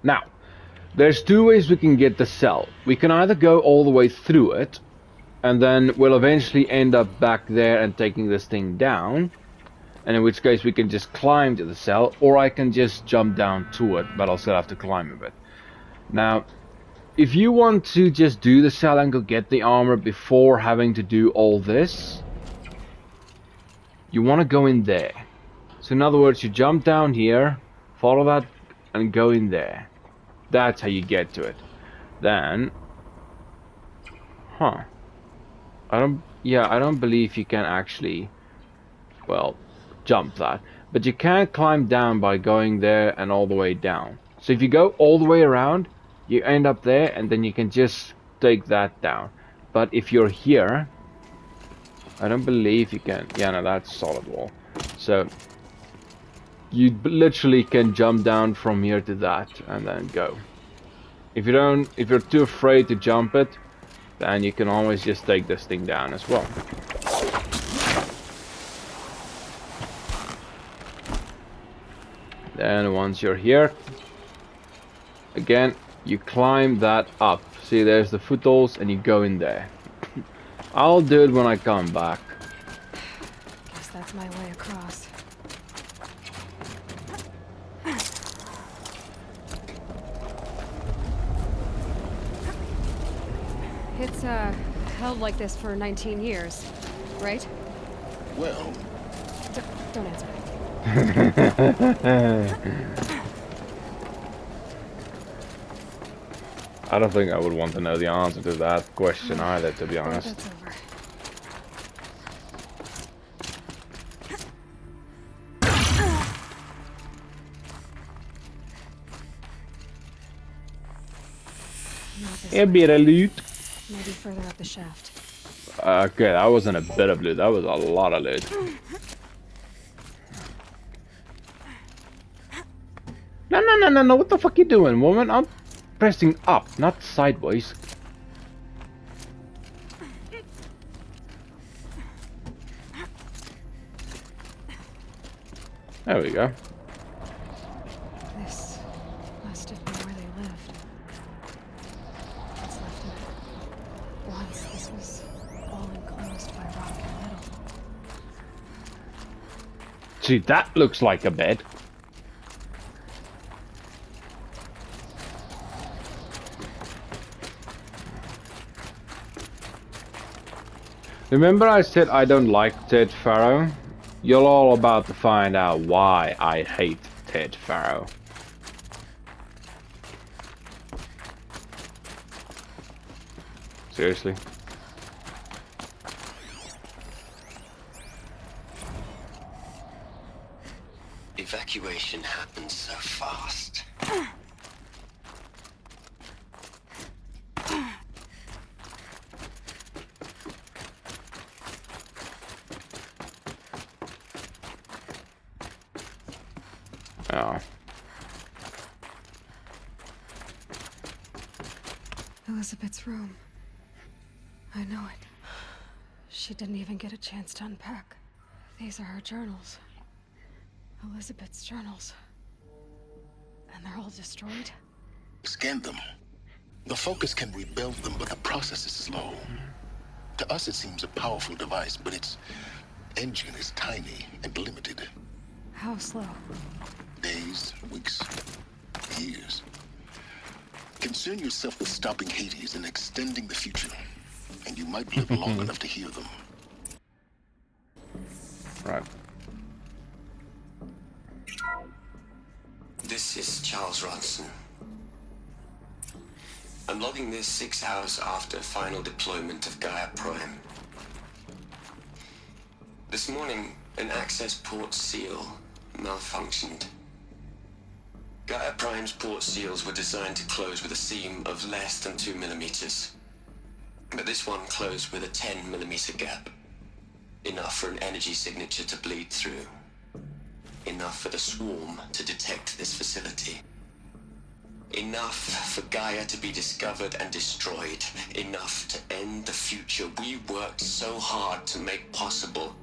Now, there's two ways we can get the cell. We can either go all the way through it, and then we'll eventually end up back there and taking this thing down, and in which case we can just climb to the cell, or I can just jump down to it, but I'll still have to climb a bit. Now, if you want to just do the cell and go get the armor before having to do all this, you want to go in there. So in other words, you jump down here, follow that, and go in there. That's how you get to it. Then, I don't believe you can actually, well, jump that. But you can climb down by going there and all the way down. So if you go all the way around, you end up there, and then you can just take that down. But if you're here, I don't believe you can. Yeah, no, that's solid wall. So you literally can jump down from here to that and then go. If you're too afraid to jump it, then you can always just take this thing down as well. Then once you're here, again, you climb that up. See, there's the footholds, and you go in there. I'll do it when I come back. Guess that's my way across. It's, held like this for 19 years, right? Well... Don't answer. I don't think I would want to know the answer to that question either, to be honest. That's over. A bit of loot. Maybe further up the shaft. Okay, that wasn't a bit of loot, that was a lot of loot. No, what the fuck you doing, woman? I'm pressing up, not sideways. There we go. This must have been where they lived. What's left of it. Once this was all enclosed by rock and metal. See, that looks like a bed. Remember I said I don't like Ted Faro? You're all about to find out why I hate Ted Faro. Seriously? Evacuation happens so fast. Oh. Elizabeth's room. I know it. She didn't even get a chance to unpack. These are her journals. Elizabeth's journals. And they're all destroyed? Scan them. The Focus can rebuild them, but the process is slow. To us, it seems a powerful device, but its engine is tiny and limited. How slow? Days, weeks, years. Concern yourself with stopping Hades and extending the future, and you might live long enough to hear them. Right. This is Charles Ronson. I'm logging this 6 hours after final deployment of Gaia Prime. This morning, an access port seal malfunctioned. Gaia Prime's port seals were designed to close with a seam of less than 2 millimeters. But this one closed with a 10 millimeter gap. Enough for an energy signature to bleed through. Enough for the swarm to detect this facility. Enough for Gaia to be discovered and destroyed. Enough to end the future we worked so hard to make possible.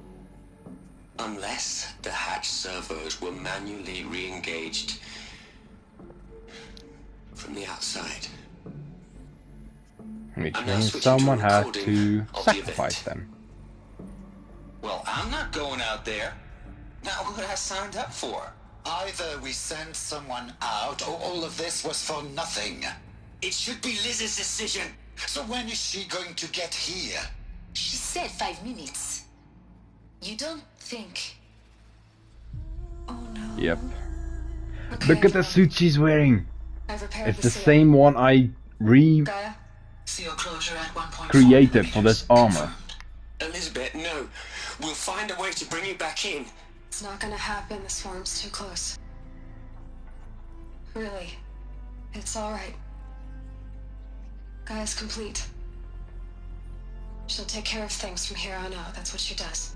Unless the hatch servos were manually re-engaged. from the outside. Which I'm now means switching someone to a had recording to of the sacrifice event. them. Well, I'm not going out there. Not what I signed up for. Either we send someone out, or all of this was for nothing. It should be Liz's decision. So when is she going to get here? She said 5 minutes. You don't think... Oh no. Yep. Okay, Look at the suit she's wearing. I've repaired It's the the seal. same one I recreated Gaia? Seal closure at 1.4 for this armor. Elizabeth, no. We'll find a way to bring you back in. It's not gonna happen. The swarm's too close. Really. It's alright. Gaia's complete. She'll take care of things from here on out. That's what she does.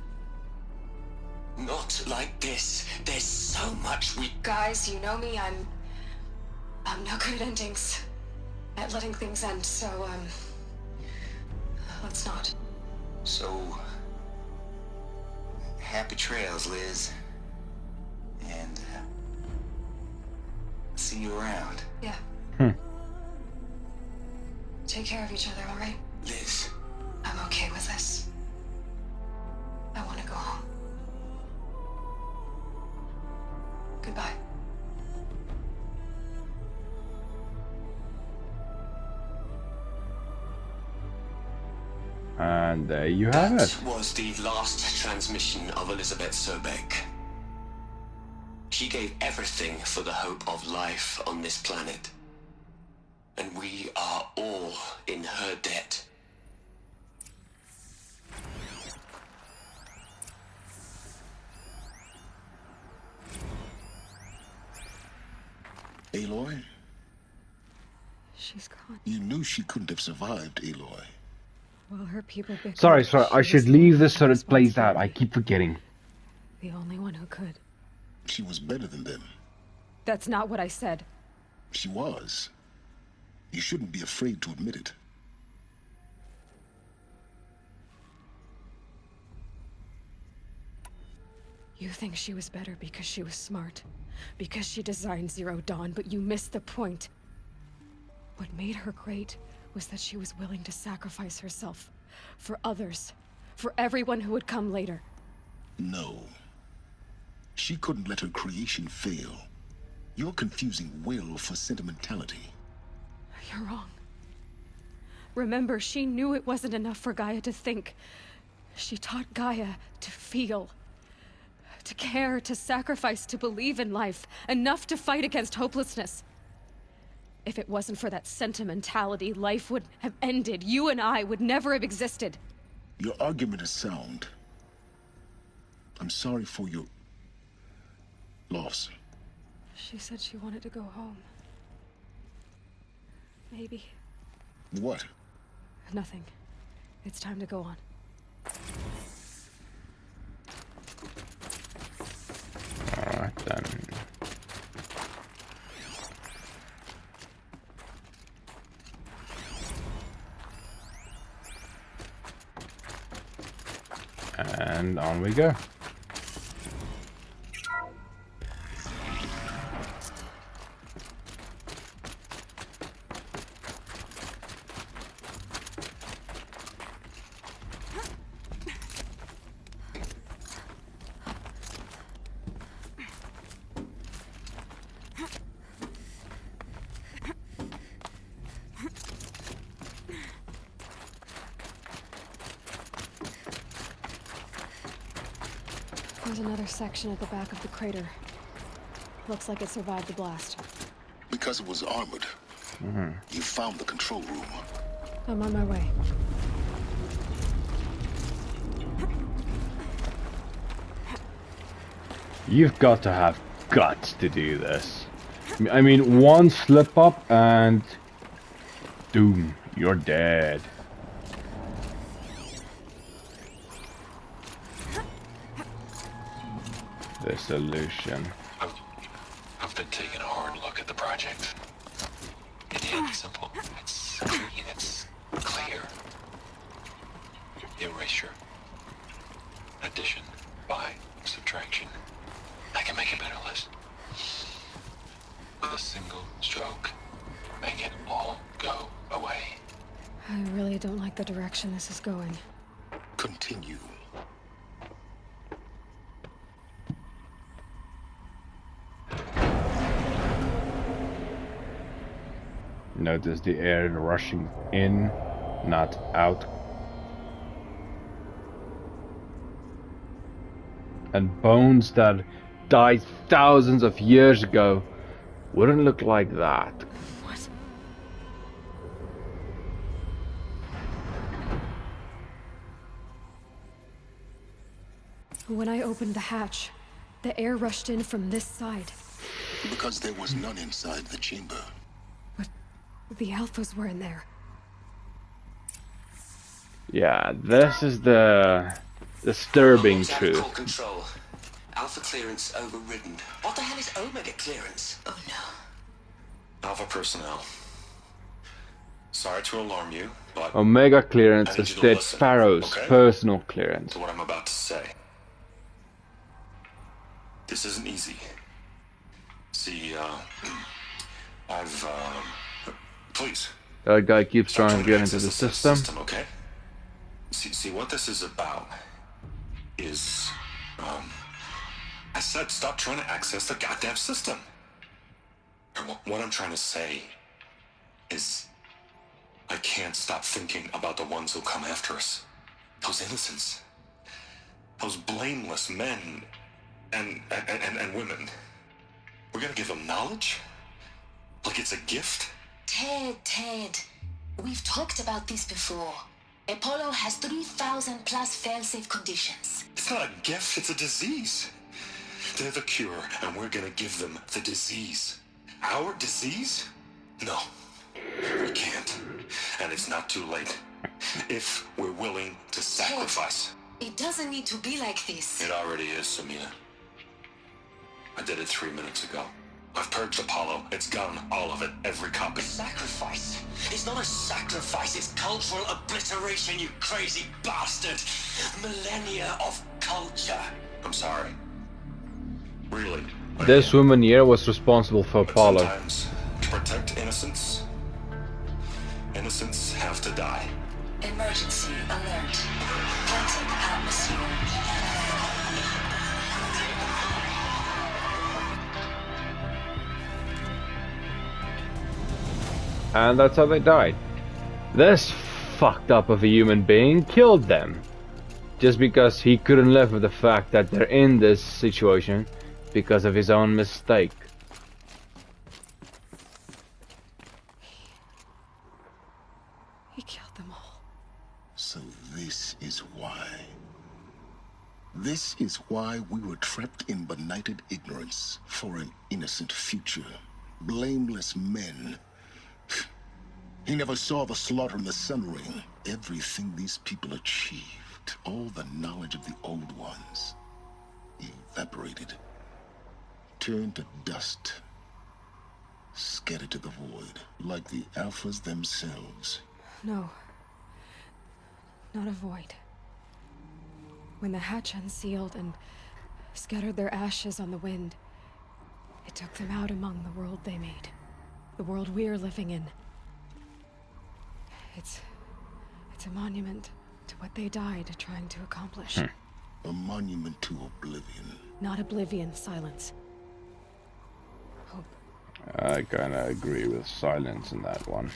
Not like this. There's so much we... Guys, you know me. I'm no good at endings. At letting things end, so, let's not. So... happy trails, Liz. And... see you around. Yeah. Take care of each other, alright? Liz, I'm okay with this. I want to go home. Goodbye. And there you have that it. was the last transmission of Elizabeth Sobek. She gave everything for the hope of life on this planet. And we are all in her debt. Aloy? She's gone. You knew she couldn't have survived, Aloy. Well, her people bickered. Sorry, She I was should the leave one this so with it plays out. I responsibility. keep forgetting. The only one who could. She was better than them. That's not what I said. She was. You shouldn't be afraid to admit it. You think she was better because she was smart. Because she designed Zero Dawn, but you missed the point. What made her great was that she was willing to sacrifice herself. For others. For everyone who would come later. No. She couldn't let her creation fail. You're confusing will for sentimentality. You're wrong. Remember, she knew it wasn't enough for Gaia to think. She taught Gaia to feel. To care, to sacrifice, to believe in life. Enough to fight against hopelessness. If it wasn't for that sentimentality, life would have ended. You and I would never have existed. Your argument is sound. I'm sorry for your loss. She said she wanted to go home. Maybe. What? Nothing. It's time to go on. Alright then. And on we go. There's another section at the back of the crater. Looks like it survived the blast. Because it was armored. You found the control room. I'm on my way. You've got to have guts to do this. I mean, one slip up and... Doom, you're dead. The solution. I've been taking a hard look at the project. In the end, it's simple. It's clean. It's clear. Erasure. Addition. By. Subtraction. I can make a better list. With a single stroke. I really don't like the direction this is going. Continue. Notice the air rushing in, not out. And bones that died thousands of years ago wouldn't look like that. What? When I opened the hatch, the air rushed in from this side. Because there was none inside the chamber. But the alphas were in there. Yeah, this is the disturbing Almost out of truth. core control. Alpha clearance overridden. What the hell is Omega clearance? Oh no. Alpha personnel. Sorry to alarm you, but Omega clearance I need is you to Dead listen, Sparrow's okay? personal clearance. to what I'm about to say. This isn't easy. See, please. That guy keeps Stop trying to get into access the this system. okay? See, what this is about is, I said stop trying to access the goddamn system. And what I'm trying to say is, I can't stop thinking about the ones who come after us. Those innocents. Those blameless men and women. We're gonna give them knowledge? Like it's a gift? Ted. We've talked about this before. Apollo has 3,000 plus fail-safe conditions. It's not a gift, it's a disease. They're the cure, and we're gonna give them the disease. Our disease? No, we can't. And it's not too late. If we're willing to sacrifice. It doesn't need to be like this. It already is, Samina. I did it 3 minutes ago. I've purged Apollo. It's gone, all of it, every copy. Sacrifice? It's not a sacrifice, it's cultural obliteration, you crazy bastard! Millennia of culture. I'm sorry. Really. This woman here was responsible for But Apollo. sometimes, to protect innocence, innocents have to die. Emergency alert. Contact atmosphere. And that's how they died. This fucked up of a human being killed them. Just because he couldn't live with the fact that they're in this situation because of his own mistake. He killed them all. So this is why. This is why we were trapped in benighted ignorance for an innocent future. Blameless men. He never saw the slaughter in the Sun Ring. Everything these people achieved, all the knowledge of the old ones, evaporated, turned to dust, scattered to the void, like the Alphas themselves. No. Not a void. When the hatch unsealed and scattered their ashes on the wind, it took them out among the world they made. The world we're living in. It's a monument to what they died trying to accomplish. A monument to oblivion. Not oblivion, silence. Hope. I kinda agree with silence in that one.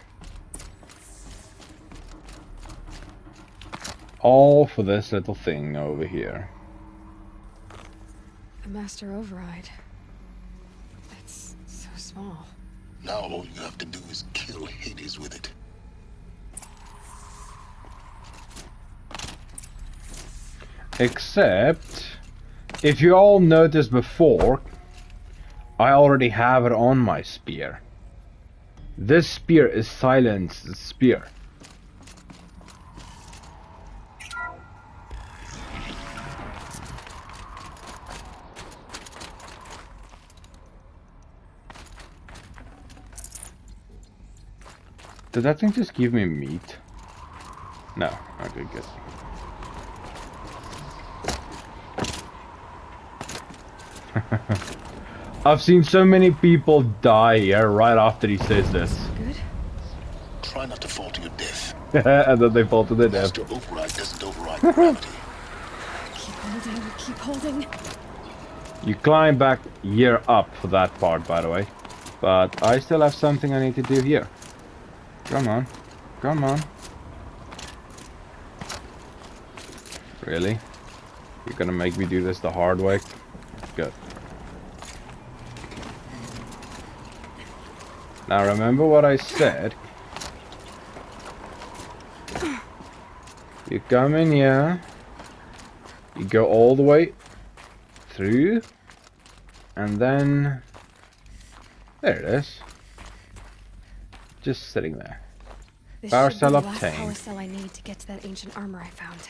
All for this little thing over here. The master override. It's so small. Now all you have to do is kill Hades with it. Except, if you all noticed before, I already have it on my spear. This spear is Silence's spear. Did that thing just give me meat? No, okay, good. I've seen so many people die here right after he says this. Good? try not to fall to your death. And then they fall to their death. Master Override doesn't override gravity. Keep holding, keep holding. You climb back here up for that part, by the way. But I still have something I need to do here. Come on. Come on. Really? You're gonna make me do this the hard way? Good. Now remember what I said. You come in here. You go all the way through. And then... there it is. Just sitting there. This Power should be cell the last obtained. power cell I need to get to that ancient armor I found.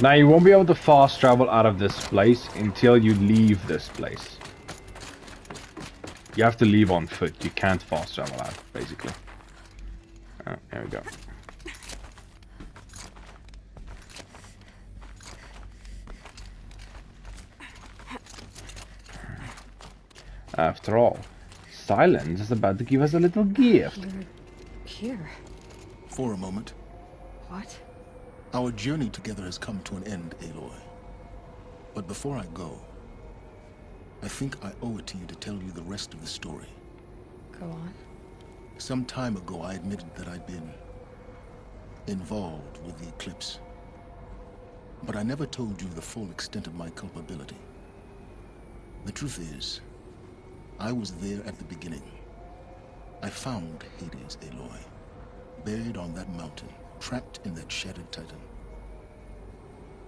Now you won't be able to fast travel out of this place until you leave this place. You have to leave on foot. You can't fast travel out, basically. Oh, there we go. After all, Silence is about to give us a little gift. You're here. For a moment, What? our journey together has come to an end, Aloy. But before I go, I think I owe it to you to tell you the rest of the story. Go on. Some time ago, I admitted that I'd been involved with the eclipse. But I never told you the full extent of my culpability. The truth is, I was there at the beginning. I found Hades, Aloy, buried on that mountain, trapped in that shattered titan.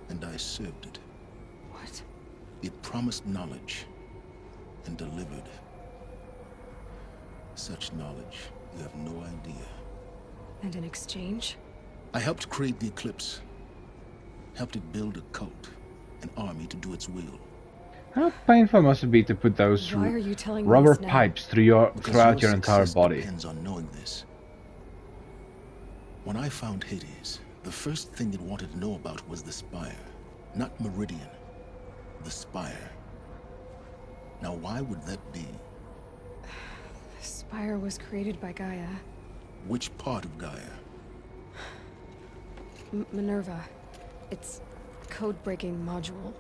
And I served it. What? It promised knowledge and delivered. Such knowledge, you have no idea. And in exchange? I helped create the eclipse. Helped it build a cult, an army to do its will. How painful must it be to put those Why are you telling me rubber this now? pipes Because throughout your entire success body? depends on knowing this. When I found Hades, the first thing it wanted to know about was the Spire. Not Meridian. The Spire. Now why would that be? The Spire was created by Gaia. Which part of Gaia? Minerva. It's code-breaking module.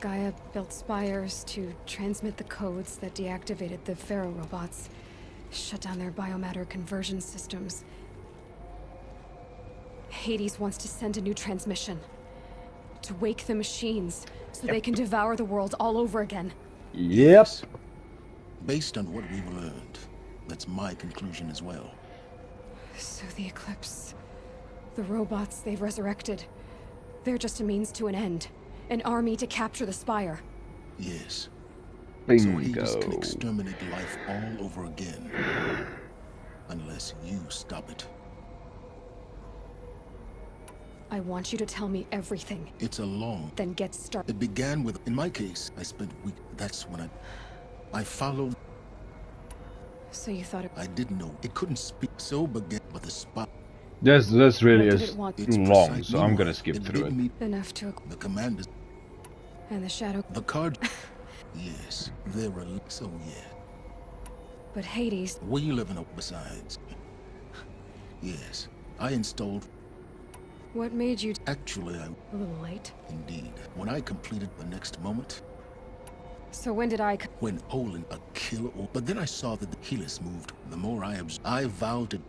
Gaia built spires to transmit the codes that deactivated the Pharaoh robots, shut down their biomatter conversion systems. Hades wants to send a new transmission. To wake the machines, so they can devour the world all over again. Yep. Based on what we've learned, that's my conclusion as well. So the Eclipse, the robots they've resurrected, they're just a means to an end. An army to capture the Spire. Yes. Bingo. So Hades can exterminate life all over again. Unless you stop it. I want you to tell me everything. It's a long... Then get started. It began with... In my case, I spent weeks... That's when I followed... So you thought it... I didn't know. It couldn't speak. So began... But the spot... This really What did is it want? It's long, precise. so I'm gonna Meanwhile, skip it through did it. me- Enough to... The commanders... And the Shadow... The card... Yes. They're so yeah. But Hades... We live in a... Besides... Yes. I installed... What made you... Actually, I... A little late. Indeed. When I completed the next moment... So when did I... When Olin a killer... But then I saw that the Helix moved. The more I vowed to...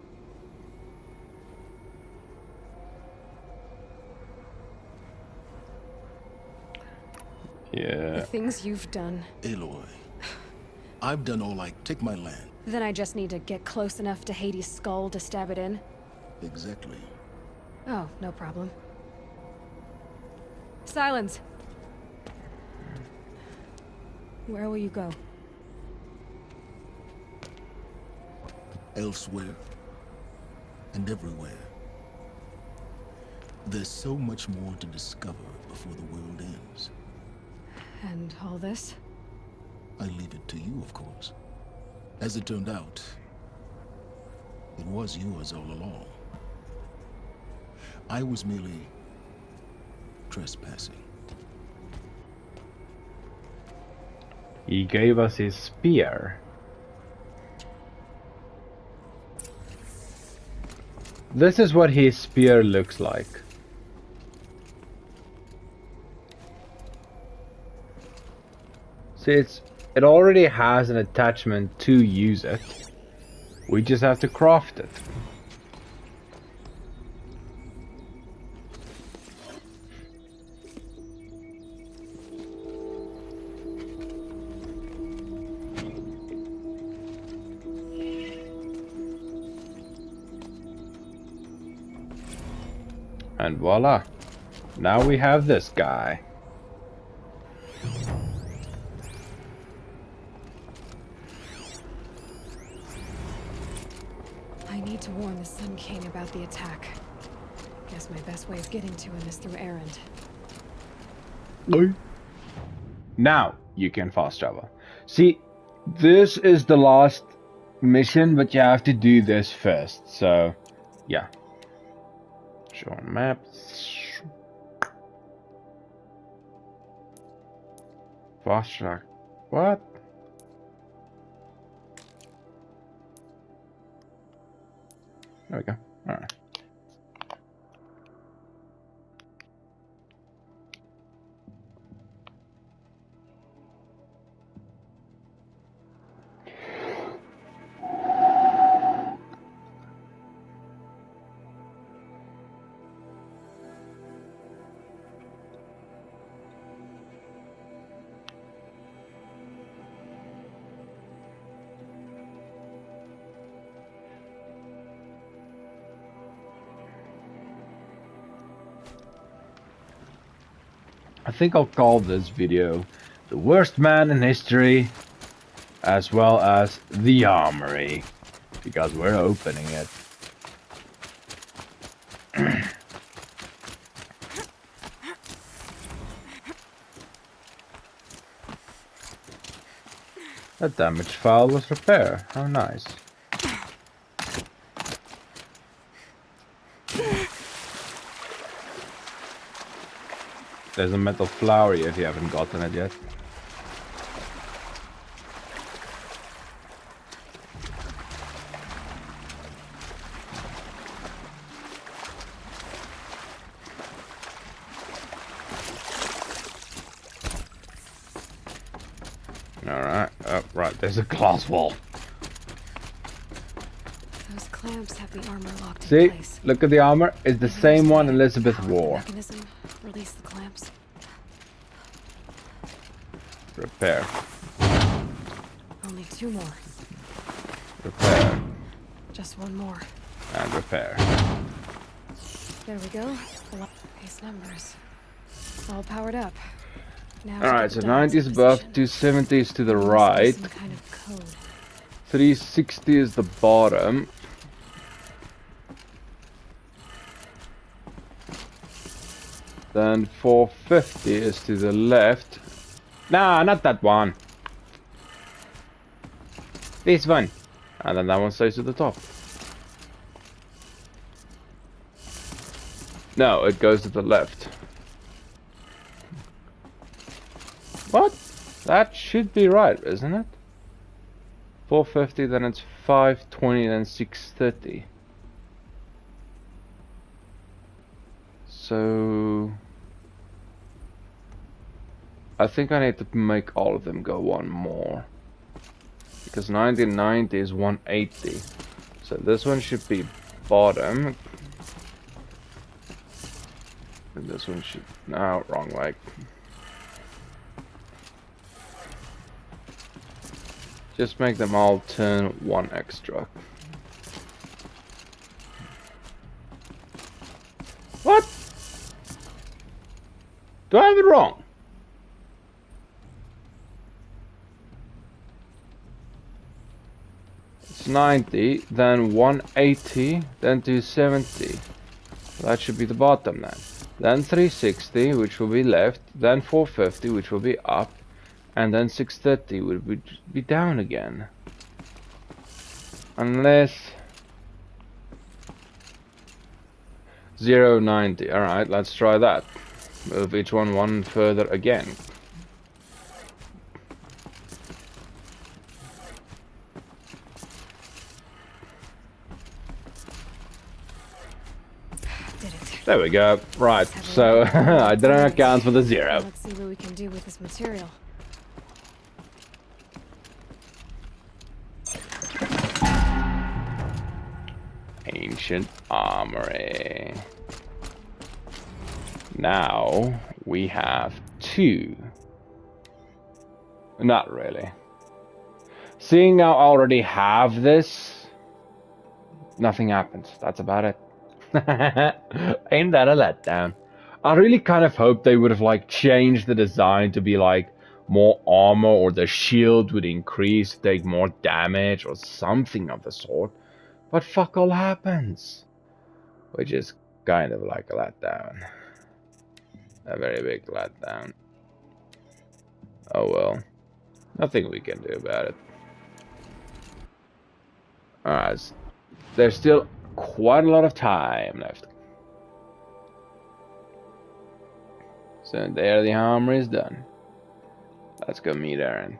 Yeah. The things you've done. Aloy. I've done all I... Take my land. Then I just need to get close enough to Hades' skull to stab it in? Exactly. Oh, no problem. Silence! Where will you go? Elsewhere. And everywhere. There's so much more to discover before the world ends. And all this? I leave it to you, of course. As it turned out, it was yours all along. I was merely trespassing. He gave us his spear. This is what his spear looks like. See, it already has an attachment to use it. We just have to craft it. And voila, now we have this guy. I need to warn the Sun King about the attack. Guess my best way of getting to him is through Errand. Now you can fast travel. See, this is the last mission, but you have to do this first. So, yeah. Show on maps. Fast track. What? There we go. Alright. I think I'll call this video The Worst Man in History, as well as The Armory, because we're opening it. That damage file was repaired. How nice. There's a metal flowery if you haven't gotten it yet. Alright, oh, right, there's a glass wall. Those clamps have the armor locked in See, place. look at the armor. It's the same one Elizabeth wore. Mechanism. Release the clamps. Repair. Only 2 more. Repair. Just 1 more. And repair. There we go. These numbers. All powered up. Now Alright, so 90 is above, 270 is to the right. Some kind of code. 360 is the bottom. Then 450 is to the left. Nah, not that one. This one. And then that one stays to the top. No, it goes to the left. What? That should be right, isn't it? 450, then it's 520, then 630. So I think I need to make all of them go 1 more. Because 1990 is 180. So this one should be bottom. And this one should... No, wrong leg. Just make them all turn 1 extra. What? Do I have it wrong? It's 90, then 180, then 270. That should be the bottom then. Then 360, which will be left, then 450, which will be up, and then 630 would be down again. Unless 090. Alright, let's try that. Move each one further again. Did it. There we go. Right, so I didn't account for the 0. Let's see what we can do with this material. Ancient armory. Now we have 2. Not really. Seeing I already have this, nothing happens. That's about it. Ain't that a letdown? I really kind of hoped they would have like changed the design to be like more armor, or the shield would increase to take more damage or something of the sort. But fuck all happens. Which is kind of like a letdown. A very big letdown. Oh well. Nothing we can do about it. Alright. There's still quite a lot of time left. So there the armor is done. Let's go meet Aaron.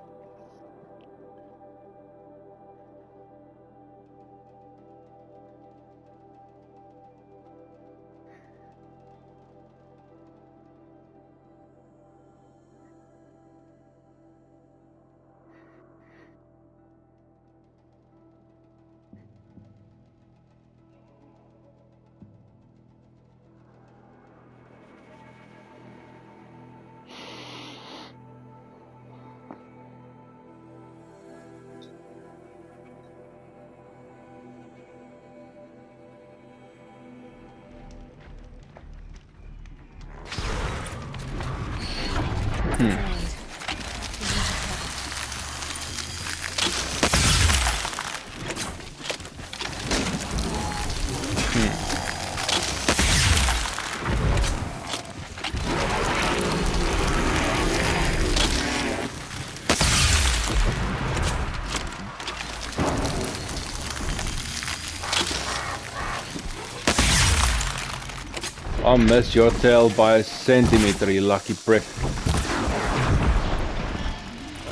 I missed your tail by a centimeter, you lucky prick.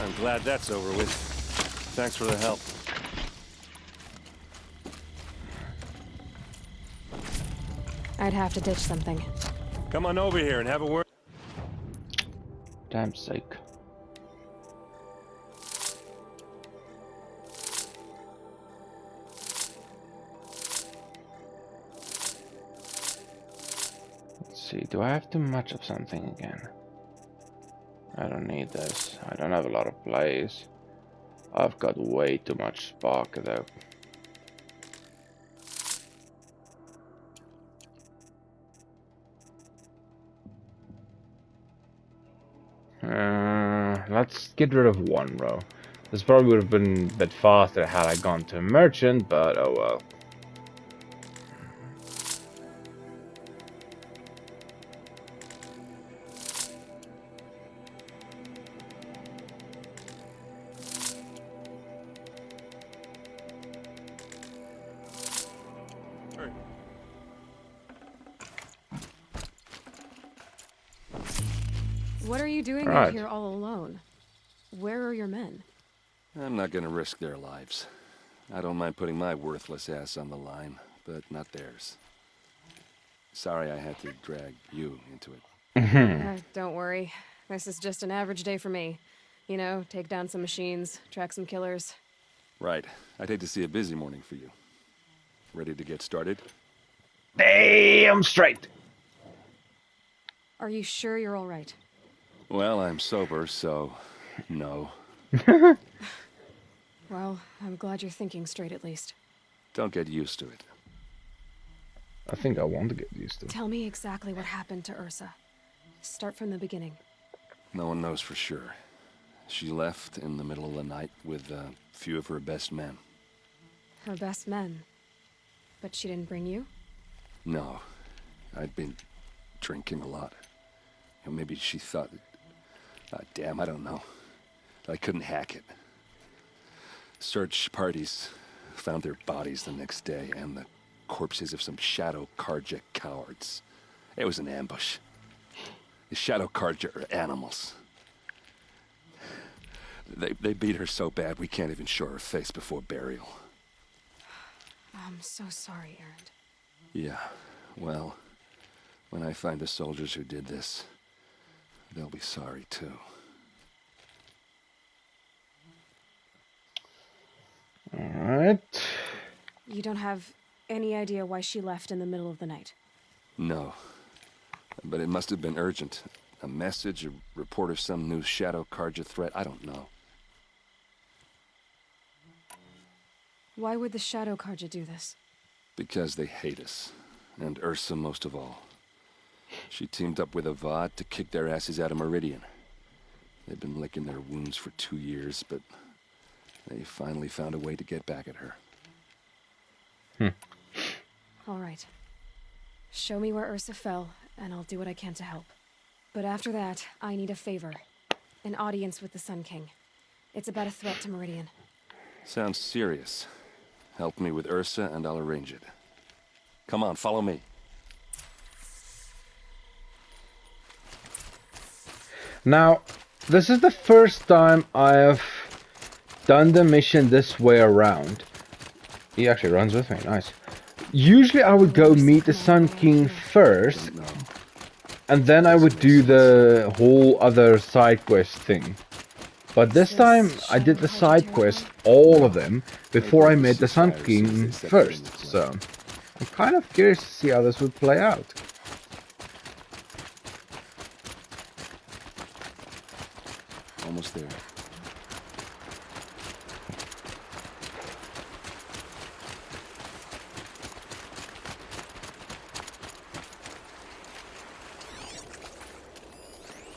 I'm glad that's over with. Thanks for the help. I'd have to ditch something. Come on over here and have a word. Damn sake. Let's see, do I have too much of something again? I don't need this. I don't have a lot of blaze. I've got way too much spark though. Let's get rid of 1 row. This probably would have been a bit faster had I gone to a merchant, but oh well. What are you doing out here all alone? Where are your men? I'm not gonna risk their lives. I don't mind putting my worthless ass on the line, but not theirs. Sorry I had to drag you into it. Don't worry. This is just an average day for me. You know, take down some machines, track some killers. Right. I'd hate to see a busy morning for you. Ready to get started? Damn straight! Are you sure you're all right? Well, I'm sober, so no. Well, I'm glad you're thinking straight at least. Don't get used to it. I think I want to get used to it. Tell me exactly what happened to Ursa. Start from the beginning. No one knows for sure. She left in the middle of the night with a few of her best men. Her best men. But she didn't bring you? No. I'd been drinking a lot. You know, maybe she thought... damn, I don't know. I couldn't hack it. Search parties found their bodies the next day, and the corpses of some Shadow Karja cowards. It was an ambush. The Shadow Karja are animals. They beat her so bad we can't even show her face before burial. I'm so sorry, Erend. Yeah, well, when I find the soldiers who did this, they'll be sorry too. Alright. You don't have any idea why she left in the middle of the night? No. But it must have been urgent. A message, a report of some new Shadow Karja threat, I don't know. Why would the Shadow Karja do this? Because they hate us. And Ursa most of all. She teamed up with Avad to kick their asses out of Meridian. They've been licking their wounds for 2 years, but they finally found a way to get back at her. All right. Show me where Ursa fell, and I'll do what I can to help. But after that, I need a favor. An audience with the Sun King. It's about a threat to Meridian. Sounds serious. Help me with Ursa, and I'll arrange it. Come on, follow me. Now, this is the first time I have done the mission this way around. He actually runs with me, nice. Usually I would go meet the Sun King first, and then I would do the whole other side quest thing. But this time I did the side quest, all of them, before I met the Sun King first, so I'm kind of curious to see how this would play out. Almost there.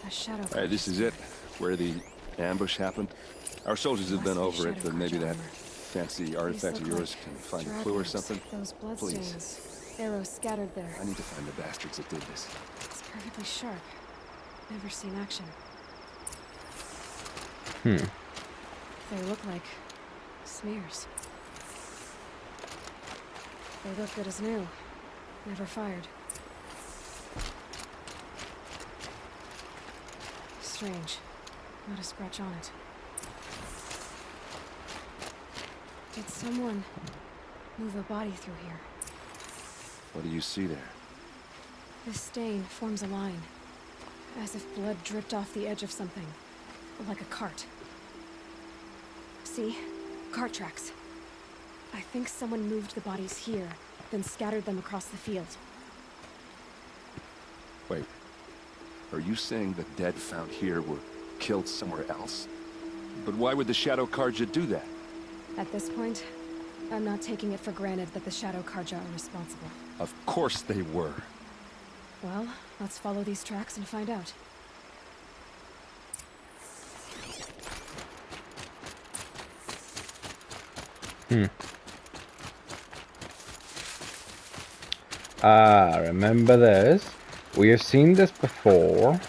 A Shadow Karja. Alright, this is it. Where the ambush happened. Our soldiers have been over it, but maybe that fancy artifact of yours can find a clue or something. Those bloodstains. Please. Arrows scattered there. I need to find the bastards that did this. It's perfectly sharp. Never seen action. They look like smears. They look good as new. Never fired. Strange. Not a scratch on it. Did someone move a body through here? What do you see there? This stain forms a line. As if blood dripped off the edge of something. Like a cart. See? Cart tracks. I think someone moved the bodies here, then scattered them across the field. Wait. Are you saying the dead found here were killed somewhere else? But why would the Shadow Karja do that? At this point, I'm not taking it for granted that the Shadow Karja are responsible. Of course they were. Well, let's follow these tracks and find out. Remember this? We have seen this before.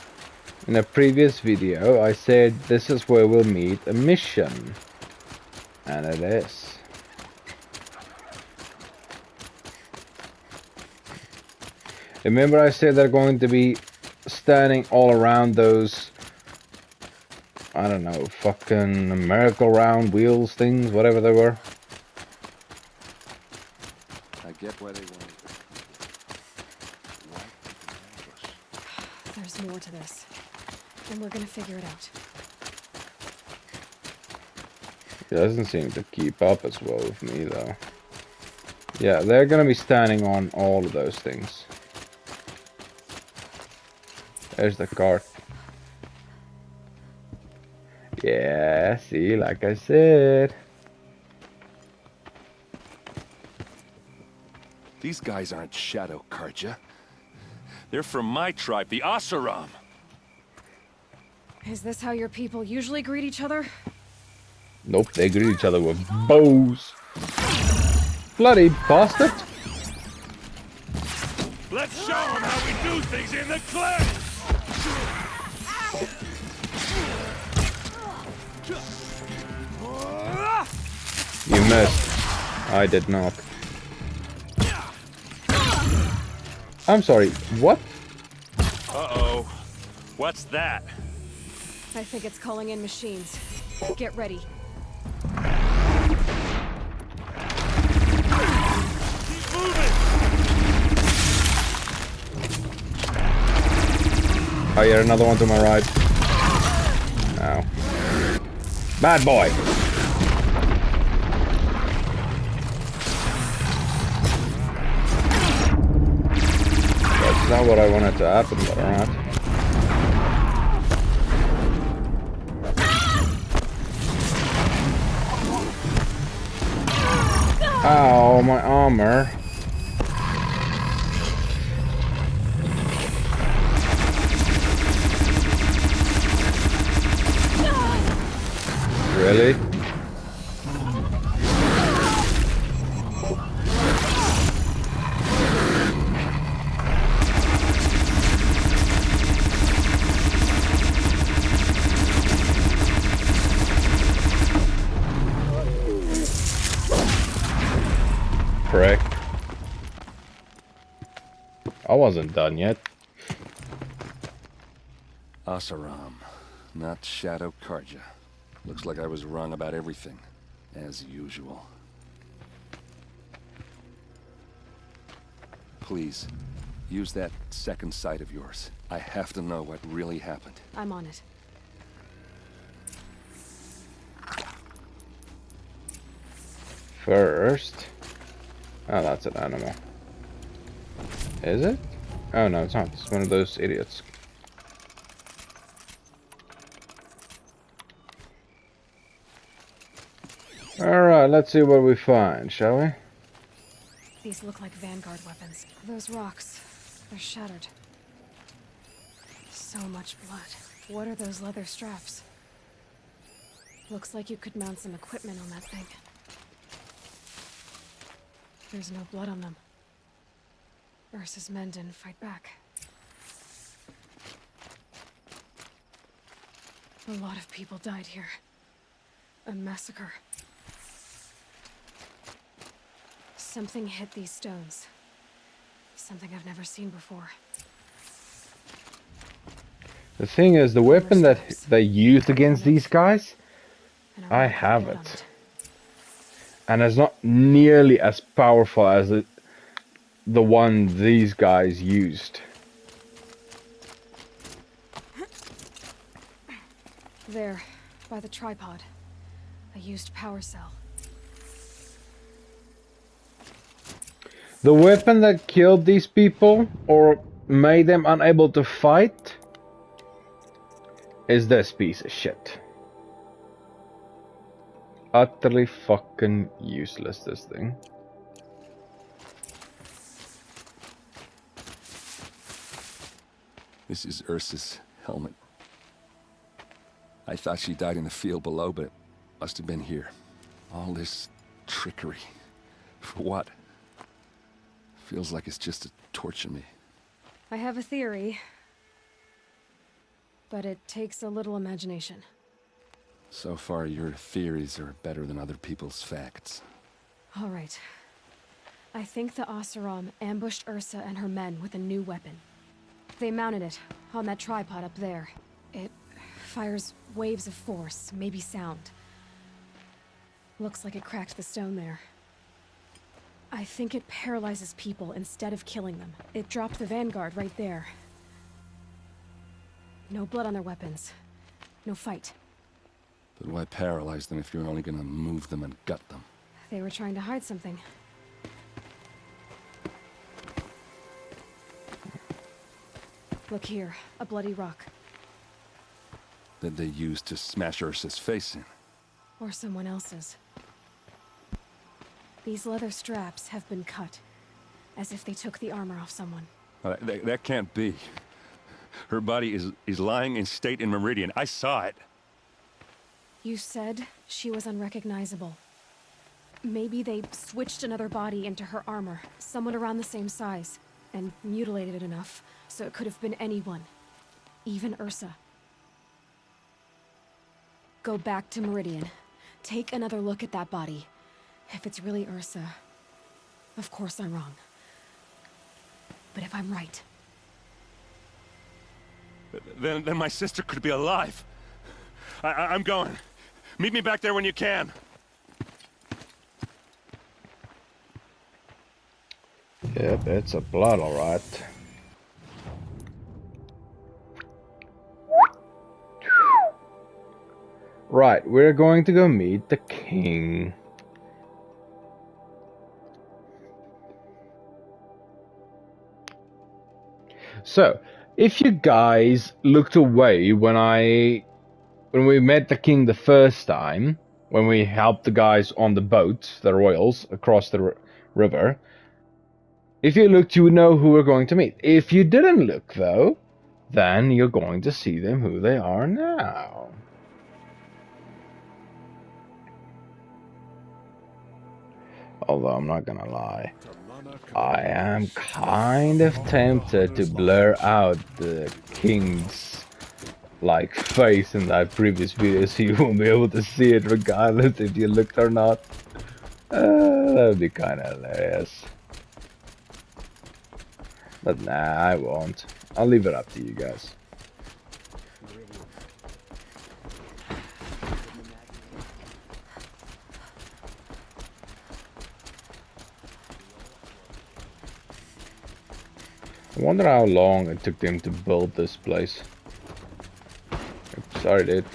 In a previous video, I said this is where we'll meet a mission. And it is. Remember I said they're going to be standing all around those, I don't know, fucking merry-go-round wheels things, whatever they were. I get why they wanted. There's more to this. And we're gonna figure it out. It doesn't seem to keep up as well with me, though. Yeah, they're gonna be standing on all of those things. There's the cart. Yeah, see, like I said. These guys aren't Shadow Karja. They're from my tribe, the Asaram. Is this how your people usually greet each other? Nope, they greet each other with bows. Bloody bastard! Let's show them how we do things in the cliff! You missed. I did not. I'm sorry, what? Uh-oh. What's that? I think it's calling in machines. Get ready. Oh yeah, another one to my right. Ow. Bad boy! That's not what I wanted to happen, but alright. Ow, my armor. Really? Frick. I wasn't done yet. Asaram, not Shadow Karja. Looks like I was wrong about everything, as usual. Please, use that second sight of yours. I have to know what really happened. I'm on it. First... Oh, that's an animal. Is it? Oh no, it's not. It's one of those idiots. Alright, let's see what we find, shall we? These look like Vanguard weapons. Those rocks, they're shattered. So much blood. What are those leather straps? Looks like you could mount some equipment on that thing. There's no blood on them. Ursa's men didn't fight back. A lot of people died here. A massacre. Something hit these stones. Something I've never seen before. The thing is, the weapon that they used against these guys, I have it. And it's not nearly as powerful as the one these guys used. There, by the tripod. A used power cell. The weapon that killed these people, or made them unable to fight, is this piece of shit. Utterly fucking useless, this thing. This is Ursa's helmet. I thought she died in the field below, but it must have been here. All this trickery. For what? Feels like it's just to torture me. I have a theory. But it takes a little imagination. So far, your theories are better than other people's facts. All right. I think the Oseram ambushed Ursa and her men with a new weapon. They mounted it on that tripod up there. It fires waves of force, maybe sound. Looks like it cracked the stone there. I think it paralyzes people instead of killing them. It dropped the Vanguard right there. No blood on their weapons. No fight. But why paralyze them if you're only gonna move them and gut them? They were trying to hide something. Look here, a bloody rock. That they used to smash Ursa's face in. Or someone else's. These leather straps have been cut, as if they took the armor off someone. That can't be. Her body is lying in state in Meridian. I saw it. You said she was unrecognizable. Maybe they switched another body into her armor, someone around the same size, and mutilated it enough, so it could have been anyone. Even Ursa. Go back to Meridian. Take another look at that body. If it's really Ursa, of course I'm wrong. But if I'm right, Then my sister could be alive. I'm going. Meet me back there when you can. Yep, it's a plot, alright. Right, we're going to go meet the king. So, if you guys looked away when we met the king the first time, when we helped the guys on the boat, the royals, across the river, if you looked, you would know who we're going to meet. If you didn't look, though, then you're going to see them who they are now. Although I'm not gonna lie, I am kind of tempted to blur out the king's face in that previous video so you won't be able to see it regardless if you looked or not. That would be kind of hilarious. But nah, I won't. I'll leave it up to you guys. I wonder how long it took them to build this place. Oops, sorry, dude.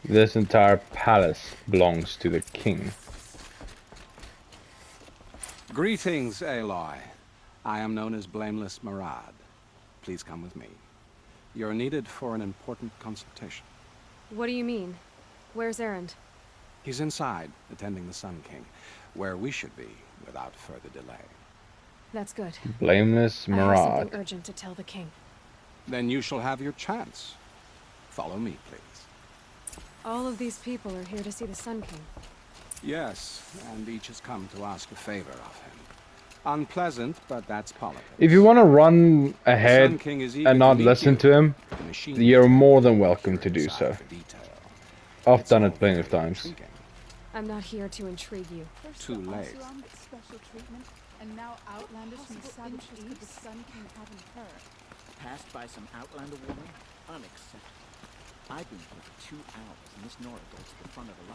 This entire palace belongs to the king. Greetings, Aloy. I am known as Blameless Murad. Please come with me. You're needed for an important consultation. what do you mean? Where's Erend? He's inside, attending the Sun King, where we should be without further delay. That's good. Blameless I have Murad. something urgent to tell the king. Then you shall have your chance. Follow me, please. All of these people are here to see the Sun King. Yes, and each has come to ask a favor of him. Unpleasant, but that's politics. If you want to run ahead Sun King is eager and to not meet listen you. to him, The machine you're is more than at welcome your to do side so. for detail. I've It's done all it plenty of very times. intriguing. I'm not here to intrigue you. Too late. Special treatment, and now outlanders from the savage east. The Sun King haven't heard. Passed by some outlander woman? Unacceptable. I've been here for 2 hours, and this Nora goes to the front of the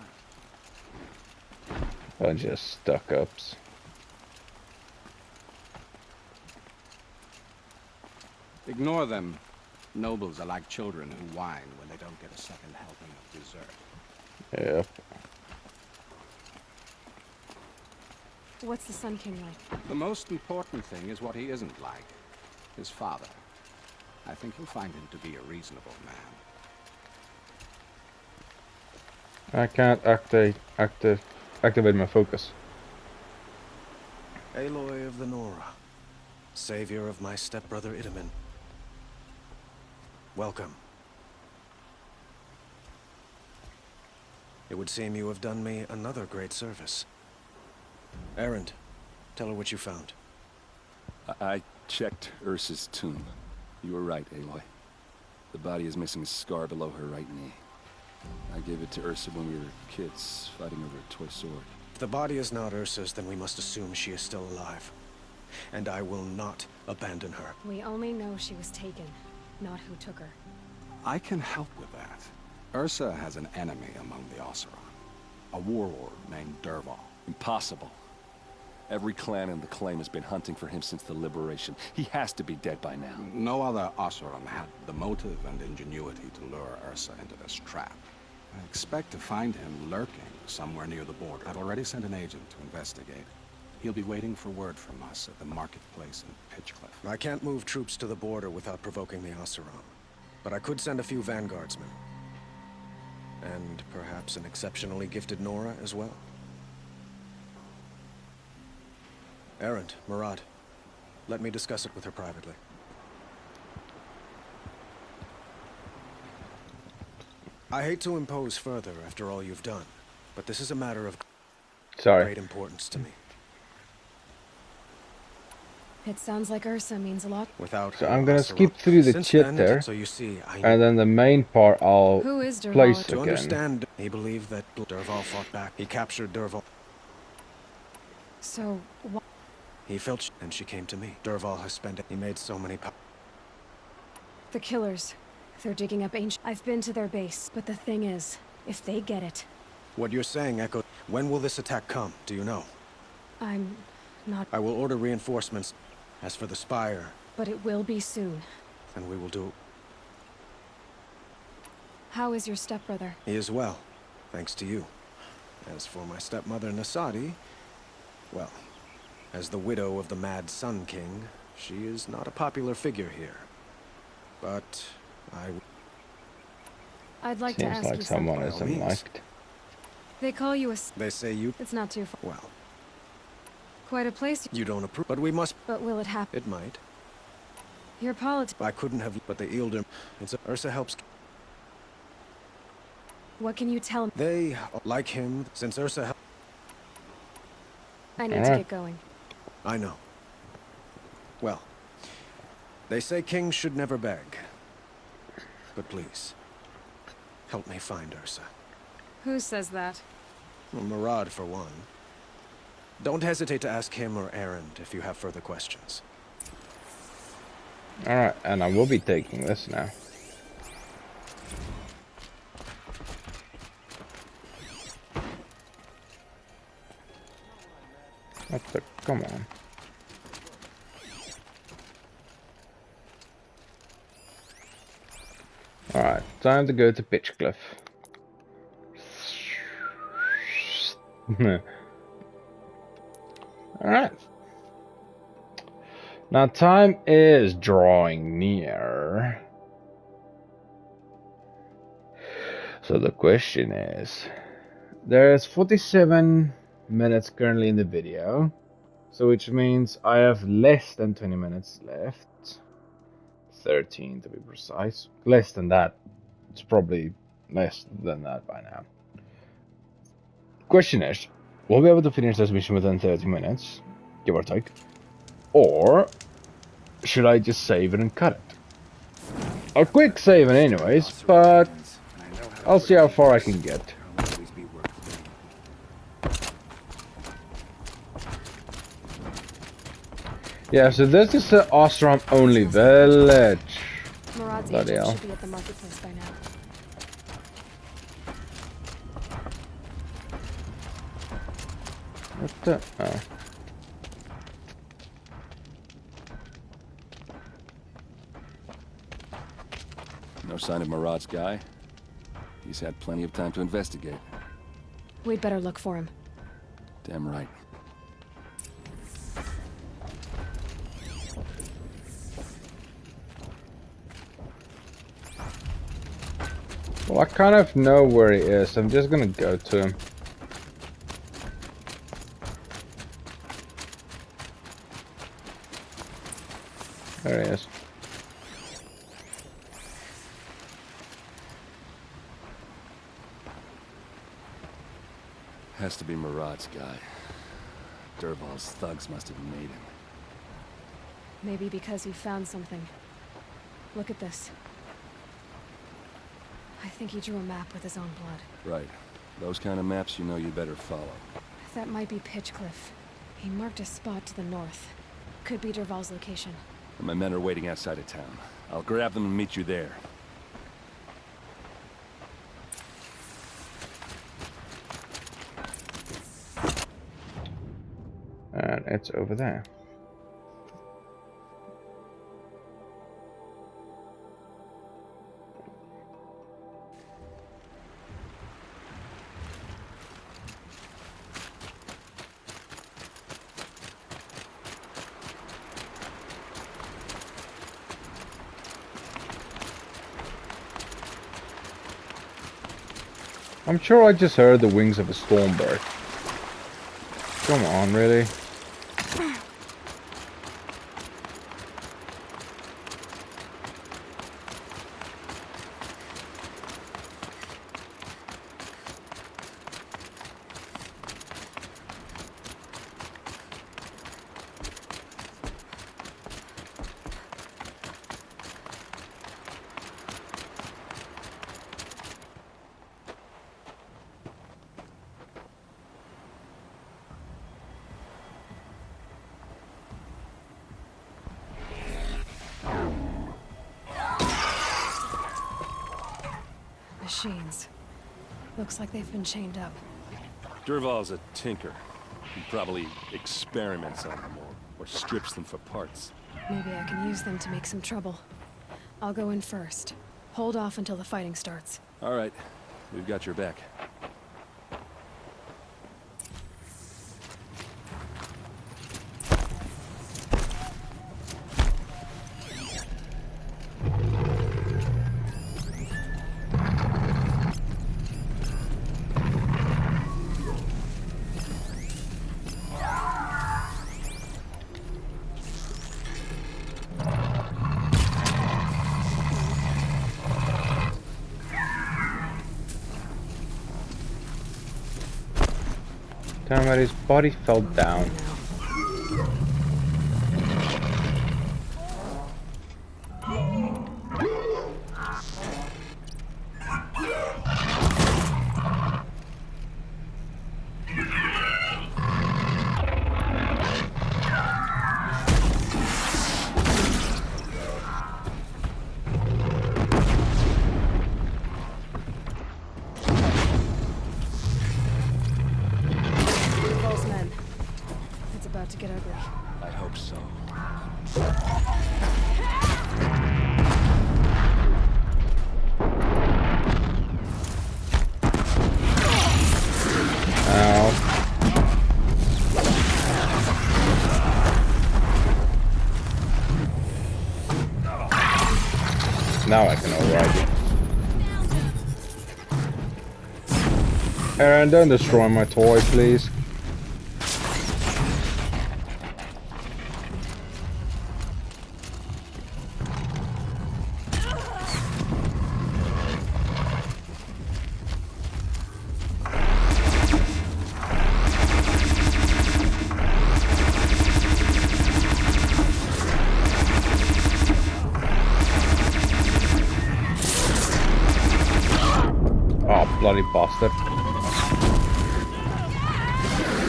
line. Bunch of stuck-ups. Ignore them. Nobles are like children who whine when they don't get a second helping of dessert. Yep. What's the Sun King like? The most important thing is what he isn't like. His father. I think you'll find him to be a reasonable man. I can't activate my focus. Aloy of the Nora, savior of my stepbrother Itamen. Welcome. It would seem you have done me another great service. Erend, tell her what you found. I checked Ursa's tomb. You were right, Aloy. The body is missing a scar below her right knee. I gave it to Ursa when we were kids, fighting over a toy sword. If the body is not Ursa's, then we must assume she is still alive. And I will not abandon her. We only know she was taken, not who took her. I can help with that. Ursa has an enemy among the Oseram. A warlord named Dervahl. Impossible. Every clan in the claim has been hunting for him since the liberation. He has to be dead by now. No other Oseram had the motive and ingenuity to lure Ursa into this trap. I expect to find him lurking somewhere near the border. I've already sent an agent to investigate. He'll be waiting for word from us at the marketplace in Pitchcliff. I can't move troops to the border without provoking the Oseram. But I could send a few vanguardsmen. And perhaps an exceptionally gifted Nora as well. Erend, Murad, let me discuss it with her privately. I hate to impose further after all you've done, but this is a matter of great importance to me. It sounds like Ursa means a lot. Without So I'm gonna skip through the chitter, so you see, and then the main part I'll Who is Dervahl? place to again. understand, he believed that Dervahl fought back. He captured Dervahl. So, He felt, and she came to me. Dervahl has spent it. He made so many. the killers. They're digging up ancient. I've been to their base, but the thing is, if they get it. What you're saying echoes. When will this attack come? Do you know? I'm not. I will order reinforcements. As for the spire. But it will be soon. Then we will do. How is your stepbrother? He is well, thanks to you. As for my stepmother Nasadi, well, as the widow of the Mad Sun King, she is not a popular figure here. But I'd like to ask Seems like you someone something. isn't liked. They call you a. They say you. It's not too far. Well. Quite a place. You don't approve, but we must. But will it happen? It might. Your politics. I couldn't have, but the Ealdom. Ursa helps. What can you tell me? They like him since Ursa helped. I need to get going. I know. Well, they say kings should never beg. But please, help me find Ursa. Who says that? Well, Murad, for one. Don't hesitate to ask him or Erend if you have further questions. Alright, and I will be taking this now. What the? Come on. Alright, time to go to Pitchcliff. Alright. Now time is drawing near. So the question is, there's 47 minutes currently in the video, so which means I have less than 20 minutes left. 13 to be precise. Less than that. It's probably less than that by now. Question is, will we be able to finish this mission within 30 minutes, give or take? Or should I just save it and cut it? I'll quick save it anyways, but I'll see how far I can get. Yeah, so this is the Osram only village. Murad's Bloody agent hell. should be at the marketplace by now. What the? Oh. No sign of Murad's guy? He's had plenty of time to investigate. We'd better look for him. Damn right. Well, I kind of know where he is. I'm just gonna go to him. There he is. Has to be Murad's guy. Dervahl's thugs must have made him. Maybe because he found something. Look at this. I think he drew a map with his own blood. Right. Those kind of maps you know you better follow. That might be Pitchcliff. He marked a spot to the north. Could be Dervahl's location. And my men are waiting outside of town. I'll grab them and meet you there. And it's over there. I'm sure I just heard the wings of a stormbird. Come on, really? Machines. Looks like they've been chained up. Durval's a tinker. He probably experiments on them or strips them for parts. Maybe I can use them to make some trouble. I'll go in first. Hold off until the fighting starts. All right. We've got your back. Damn it, his body fell down. To get ugly. I hope so. Ow. Now I can override you. Aaron, don't destroy my toy, please. Oh, bloody bastard.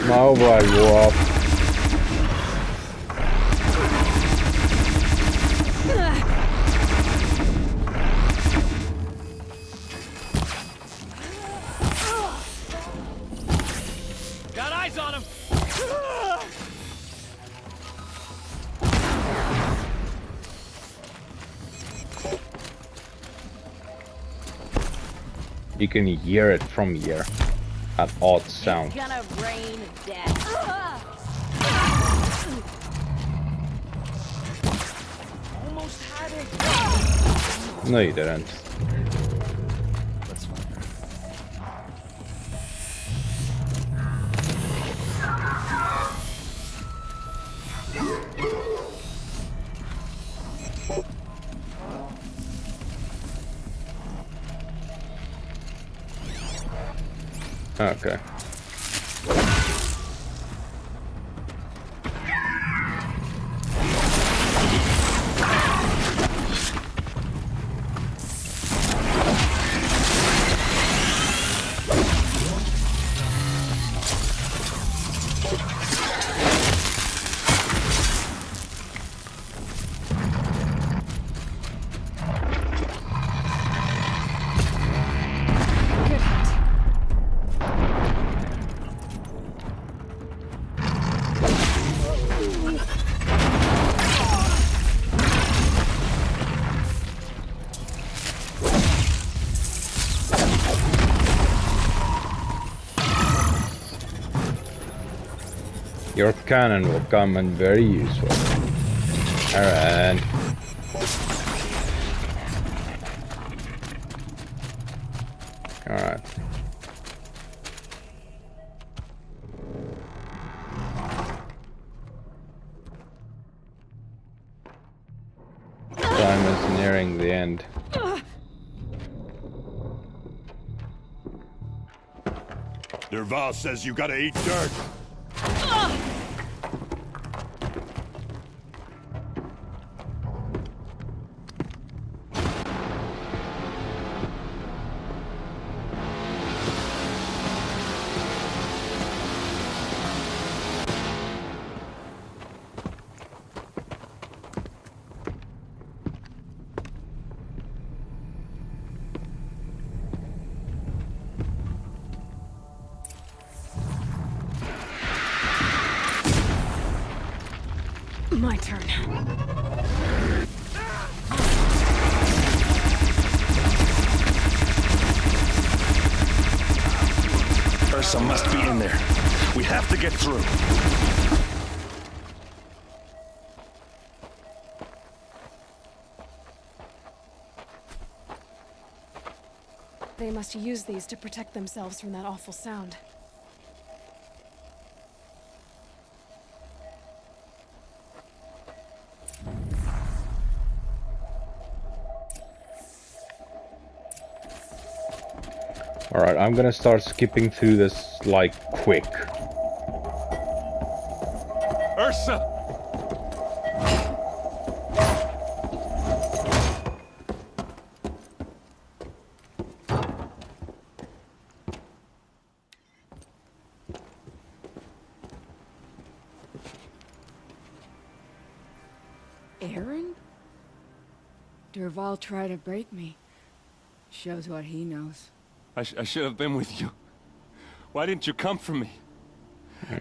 My override wore off. Got eyes on him! You can hear it from here. An odd sound. It's gonna rain death. Almost had it! No, you didn't. Let's find her. Okay. Your cannon will come in very useful. Alright. Alright. Time is nearing the end. Durval says you gotta eat dirt. my turn. Ursa must be in there. We have to get through. They must use these to protect themselves from that awful sound. Alright, I'm gonna start skipping through this, like, quick. Ursa! Aaron? Durval tried to break me. Shows what he knows. I should have been with you. Why didn't you come for me?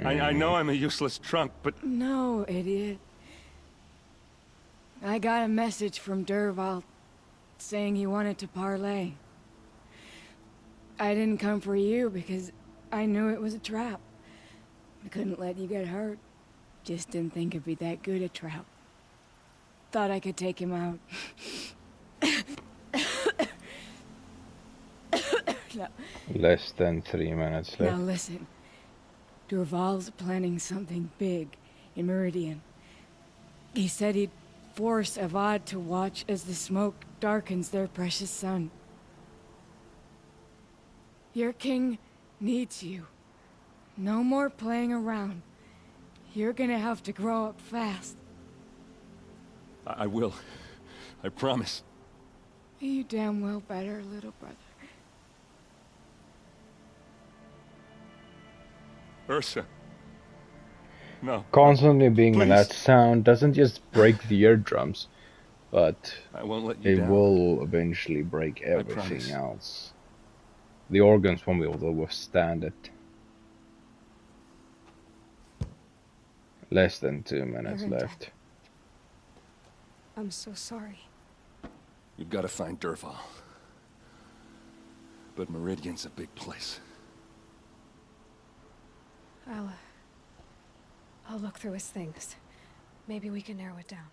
I know I'm a useless trunk, but... No, idiot. I got a message from Durval saying he wanted to parlay. I didn't come for you because I knew it was a trap. I couldn't let you get hurt. Just didn't think it'd be that good a trap. Thought I could take him out. No. Less than 3 minutes left. Now listen. Durval's planning something big in Meridian. He said he'd force Avad to watch as the smoke darkens their precious sun. Your king needs you. No more playing around. You're gonna have to grow up fast. I will. I promise. You damn well better, little brother. Ursa. No. Constantly being in that Please. sound doesn't just break the eardrums, but I won't let you it down. will eventually break everything promise. else. The organs won't be able to withstand it. Less than 2 minutes Aaron, left. I'm so sorry. You've got to find Durval. But Meridian's a big place. I'll look through his things. Maybe we can narrow it down.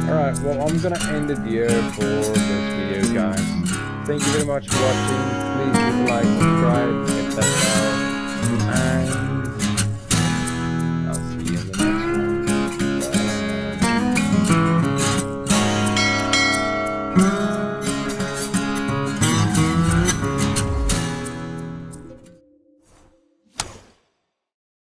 Alright, well, I'm gonna end it here for this video, guys. Thank you very much for watching. Please leave a like, subscribe, hit that bell.